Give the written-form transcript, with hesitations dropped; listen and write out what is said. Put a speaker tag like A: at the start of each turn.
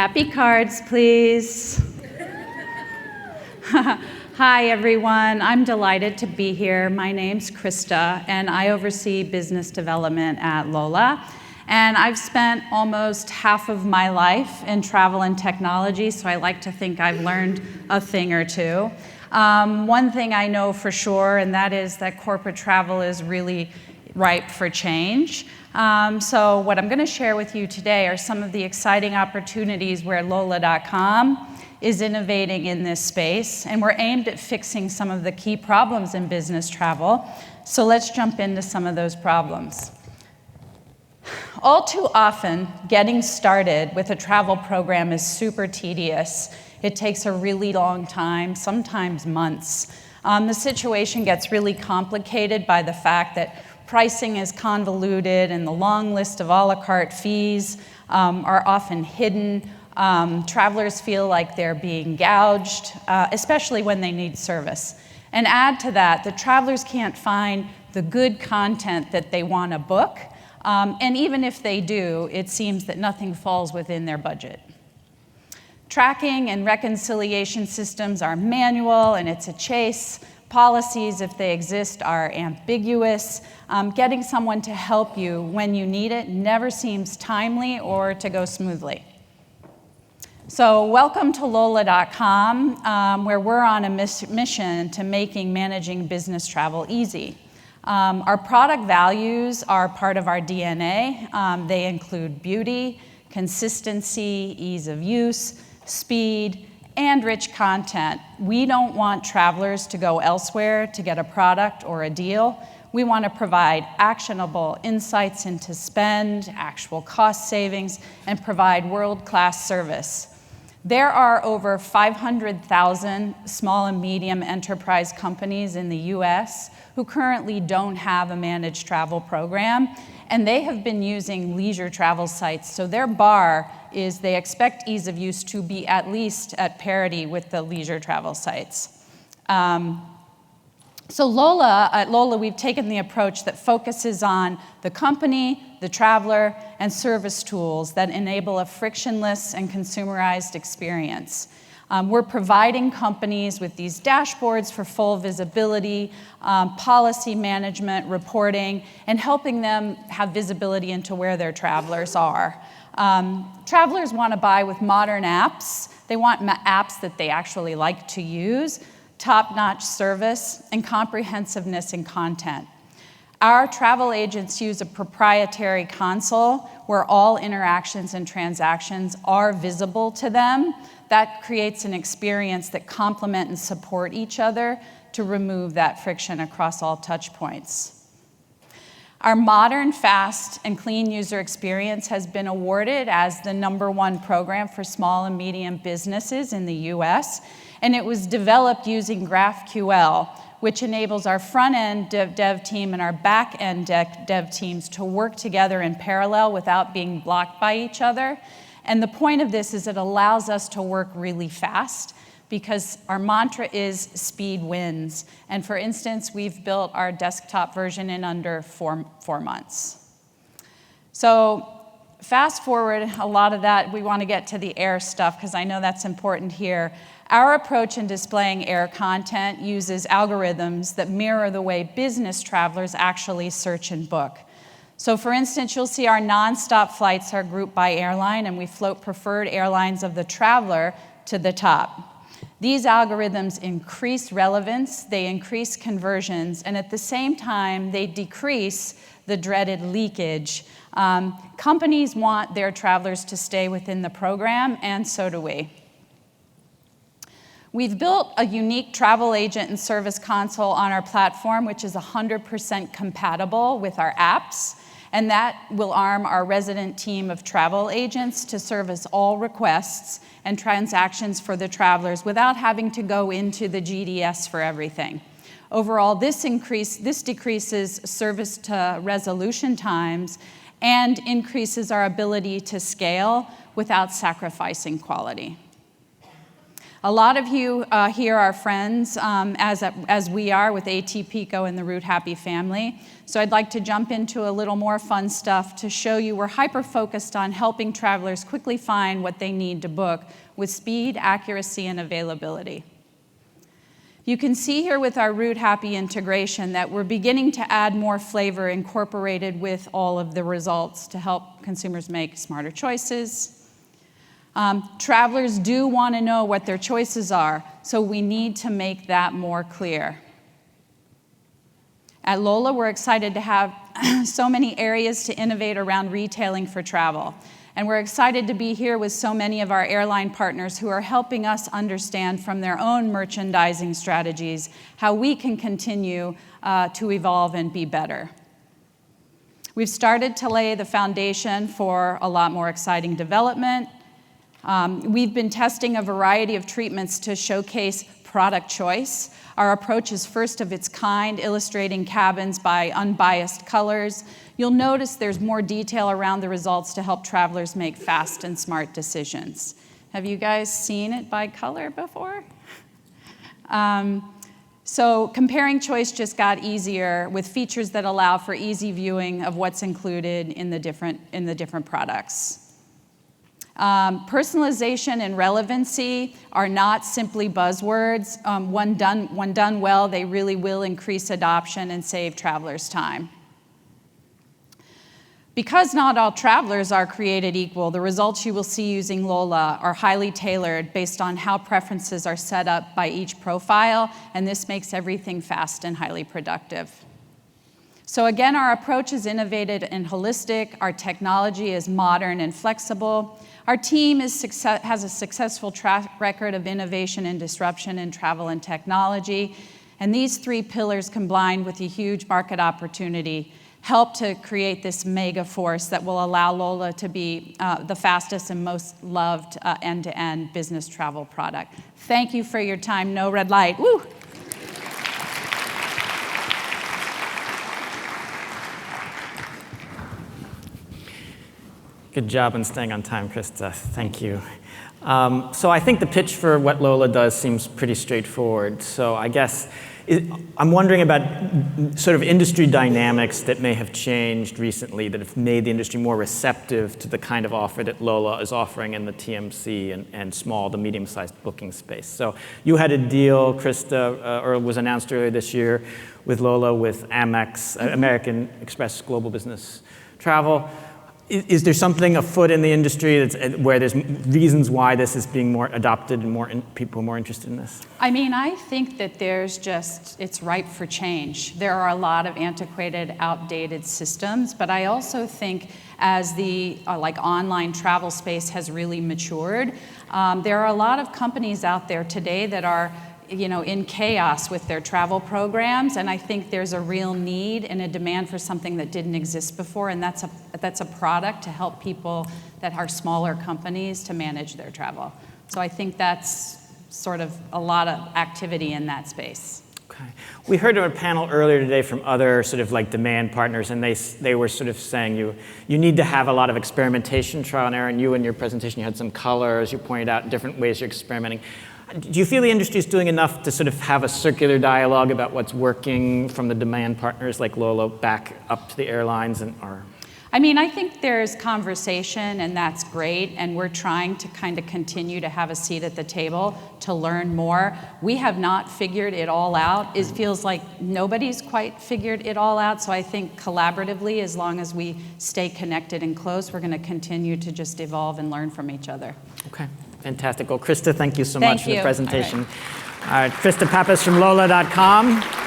A: Happy cards, please. Hi, everyone. I'm delighted to be here. My name's Krista, and I oversee business development at Lola. And I've spent almost half of my life in travel and technology, so I like to think I've learned a thing or two. One thing I know for sure, and that is that corporate travel is really ripe for change. So what I'm going to share with you today are some of the exciting opportunities where Lola.com is innovating in this space, and we're aimed at fixing some of the key problems in business travel. So let's jump into some of those problems. All too often, getting started with a travel program is super tedious. It takes a really long time, sometimes months. The situation gets really complicated by the fact that pricing is convoluted and the long list of a la carte fees are often hidden. Travelers feel like they're being gouged, especially when they need service. And add to that, the travelers can't find the good content that they want to book. And even if they do, it seems that nothing falls within their budget. Tracking and reconciliation systems are manual and it's a chase. Policies, if they exist, are ambiguous. Getting someone to help you when you need it never seems timely or to go smoothly. So welcome to Lola.com, where we're on a mission to making managing business travel easy. Our product values are part of our DNA. They include beauty, consistency, ease of use, speed, and rich content. We don't want travelers to go elsewhere to get a product or a deal. We want to provide actionable insights into spend, actual cost savings, and provide world-class service. There are over 500,000 small and medium enterprise companies in the US who currently don't have a managed travel program, and they have been using leisure travel sites. So their bar is they expect ease of use to be at least at parity with the leisure travel sites. So at Lola, we've taken the approach that focuses on the company, the traveler, and service tools that enable a frictionless and consumerized experience. We're providing companies with these dashboards for full visibility, policy management, reporting, and helping them have visibility into where their travelers are. Travelers want to buy with modern apps. They want apps that they actually like to use, top-notch service, and comprehensiveness in content. Our travel agents use a proprietary console where all interactions and transactions are visible to them. That creates an experience that complement and support each other to remove that friction across all touch points. Our modern, fast, and clean user experience has been awarded as the #1 program for small and medium businesses in the US, and it was developed using GraphQL, which enables our front-end dev team and our back-end dev teams to work together in parallel without being blocked by each other. And the point of this is it allows us to work really fast because our mantra is speed wins. And for instance, we've built our desktop version in under four months. So fast forward a lot of that, we want to get to the air stuff because I know that's important here. Our approach in displaying air content uses algorithms that mirror the way business travelers actually search and book. So for instance, you'll see our nonstop flights are grouped by airline, and we float preferred airlines of the traveler to the top. These algorithms increase relevance, they increase conversions, and at the same time, they decrease the dreaded leakage. Companies want their travelers to stay within the program, and so do we. We've built a unique travel agent and service console on our platform, which is 100% compatible with our apps, and that will arm our resident team of travel agents to service all requests and transactions for the travelers without having to go into the GDS for everything. Overall, this decreases service to resolution times and increases our ability to scale without sacrificing quality. A lot of you here are friends, as we are with ATPCO and the Route Happy family. So I'd like to jump into a little more fun stuff to show you we're hyper-focused on helping travelers quickly find what they need to book with speed, accuracy, and availability. You can see here with our Route Happy integration that we're beginning to add more flavor incorporated with all of the results to help consumers make smarter choices. Travelers do want to know what their choices are, so we need to make that more clear. At Lola, we're excited to have so many areas to innovate around retailing for travel. And we're excited to be here with so many of our airline partners who are helping us understand from their own merchandising strategies how we can continue to evolve and be better. We've started to lay the foundation for a lot more exciting development. We've been testing a variety of treatments to showcase product choice. Our approach is first of its kind, illustrating cabins by unbiased colors. You'll notice there's more detail around the results to help travelers make fast and smart decisions. Have you guys seen it by color before? So comparing choice just got easier with features that allow for easy viewing of what's included in the different products. Personalization and relevancy are not simply buzzwords. When done well, they really will increase adoption and save travelers time. Because not all travelers are created equal, the results you will see using Lola are highly tailored based on how preferences are set up by each profile, and this makes everything fast and highly productive. So again, our approach is innovative and holistic. Our technology is modern and flexible. Our team has a successful track record of innovation and disruption in travel and technology. And these three pillars combined with a huge market opportunity help to create this mega force that will allow Lola to be the fastest and most loved end-to-end business travel product. Thank you for your time. No red light. Woo!
B: Good job in staying on time, Krista. Thank you. So I think the pitch for what Lola does seems pretty straightforward. So I guess I'm wondering about sort of industry dynamics that may have changed recently that have made the industry more receptive to the kind of offer that Lola is offering in the TMC and small to medium-sized booking space. So you had a deal, Krista, or was announced earlier this year with Lola with Amex, American Express Global Business Travel. Is there something afoot in the industry where there's reasons why this is being more adopted and people are more interested in this?
A: I mean, I think that it's ripe for change. There are a lot of antiquated, outdated systems, but I also think as the online travel space has really matured, there are a lot of companies out there today that are in chaos with their travel programs, and I think there's a real need and a demand for something that didn't exist before, and that's a product to help people that are smaller companies to manage their travel. So I think that's sort of a lot of activity in that space.
B: Okay. We heard on a panel earlier today from other sort of like demand partners, and they were sort of saying you need to have a lot of experimentation, trial and error, and you in your presentation you had some colors, you pointed out different ways you're experimenting. Do you feel the industry is doing enough to sort of have a circular dialogue about what's working from the demand partners like Lola back up to the airlines
A: I mean, I think there's conversation, and that's great, and we're trying to kind of continue to have a seat at the table to learn more. We have not figured it all out. It feels like nobody's quite figured it all out, so I think collaboratively, as long as we stay connected and close, we're going to continue to just evolve and learn from each other.
B: Okay. Fantastic. Well, Krista, thank you so much for the presentation.
A: All right.
B: Krista Pappas from Lola.com.